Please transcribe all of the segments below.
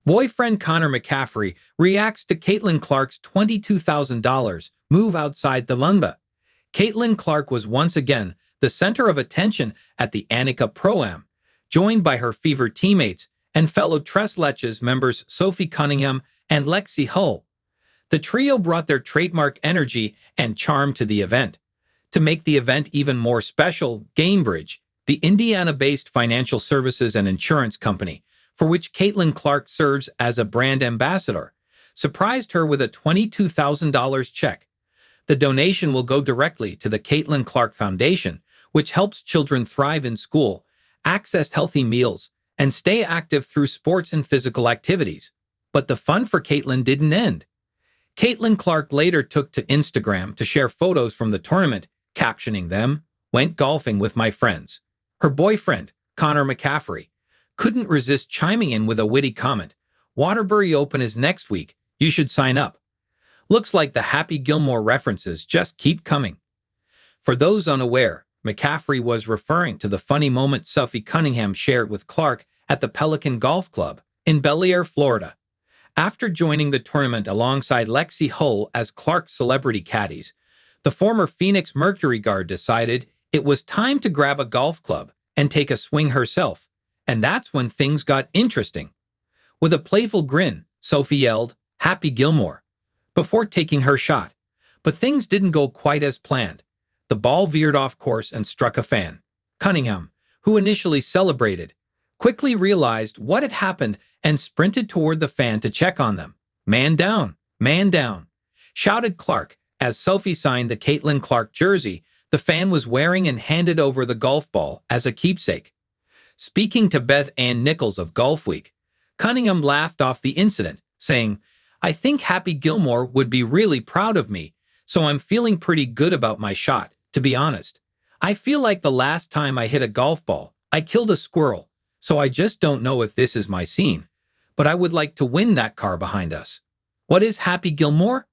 Boyfriend Connor Mccaffery reacts to Caitlin Clark's $22,000 move outside the Wnba. Caitlin Clark was once again the center of attention at the Annika Pro-Am, joined by her fever teammates and fellow Leches members Sophie Cunningham and Lexie. The trio brought their trademark energy and charm to the event. To make the event even more special, Gainbridge, the Indiana-based financial services and insurance company, for which Caitlin Clark serves as a brand ambassador, surprised her with a $22,000 check. The donation will go directly to the Caitlin Clark Foundation, which helps children thrive in school, access healthy meals, and stay active through sports and physical activities. But the fun for Caitlin didn't end. Caitlin Clark later took to Instagram to share photos from the tournament, captioning them, "Went golfing with my friends." Her boyfriend, Connor Mccaffery, couldn't resist chiming in with a witty comment, "Waterbury Open is next week, you should sign up." Looks like the Happy Gilmore references just keep coming. For those unaware, Mccaffery was referring to the funny moment Sophie Cunningham shared with Clark at the Pelican Golf Club in Bel Air, Florida. After joining the tournament alongside Lexie as Clark's celebrity caddies, the former Phoenix Mercury guard decided it was time to grab a golf club and take a swing herself. And that's when things got interesting. With a playful grin, Sophie yelled, "Happy Gilmore," before taking her shot. But things didn't go quite as planned. The ball veered off course and struck a fan. Cunningham, who initially celebrated, quickly realized what had happened and sprinted toward the fan to check on them. "Man down," shouted Clark as Sophie signed the Caitlin Clark jersey the fan was wearing and handed over the golf ball as a keepsake. Speaking to Beth Ann Nichols of Golf Week, Cunningham laughed off the incident, saying, "I think Happy Gilmore would be really proud of me, so I'm feeling pretty good about my shot, to be honest. I feel like the last time I hit a golf ball, I killed a squirrel, so I just don't know if this is my scene. But I would like to win that car behind us." What is Happy Gilmore?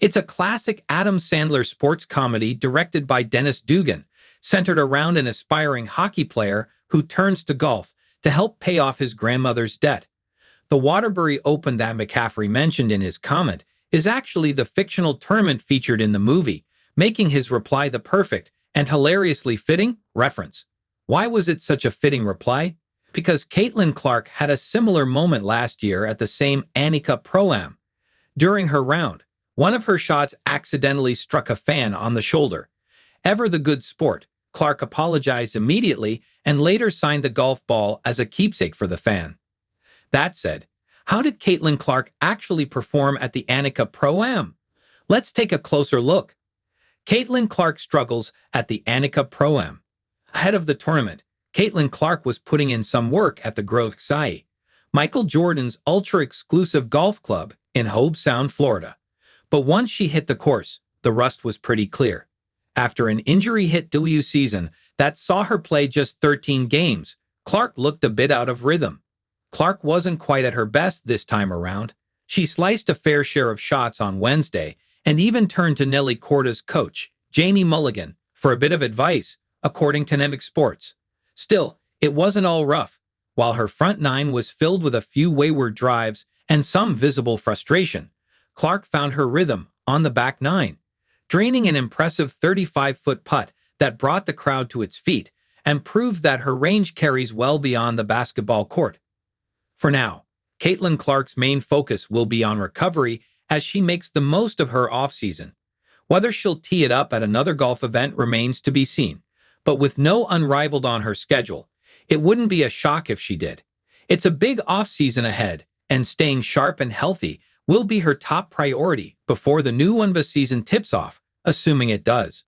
It's a classic Adam Sandler sports comedy directed by Dennis Dugan, centered around an aspiring hockey player who turns to golf to help pay off his grandmother's debt. The Waterbury Open that Mccaffery mentioned in his comment is actually the fictional tournament featured in the movie, making his reply the perfect and hilariously fitting reference. Why was it such a fitting reply? Because Caitlin Clark had a similar moment last year at the same Annika Pro-Am. During her round, one of her shots accidentally struck a fan on the shoulder. Ever the good sport, Clark apologized immediately and later signed the golf ball as a keepsake for the fan. That said, how did Caitlin Clark actually perform at the Annika Pro-Am? Let's take a closer look. Caitlin Clark struggles at the Annika Pro-Am. Ahead of the tournament, Caitlin Clark was putting in some work at the Lexie, Michael Jordan's ultra-exclusive golf club in Hobe Sound, Florida. But once she hit the course, the rust was pretty clear. After an injury-hit debut season that saw her play just 13 games, Clark looked a bit out of rhythm. Clark wasn't quite at her best this time around. She sliced a fair share of shots on Wednesday and even turned to Nelly Korda's coach, Jamie Mulligan, for a bit of advice, according to Wnba Sports. Still, it wasn't all rough. While her front nine was filled with a few wayward drives and some visible frustration, Clark found her rhythm on the back nine, draining an impressive 35-foot putt that brought the crowd to its feet and proved that her range carries well beyond the basketball court. For now, Caitlin Clark's main focus will be on recovery as she makes the most of her offseason. Whether she'll tee it up at another golf event remains to be seen, but with no unrivaled on her schedule, it wouldn't be a shock if she did. It's a big offseason ahead, and staying sharp and healthy will be her top priority before the new Wnba season tips off, assuming it does.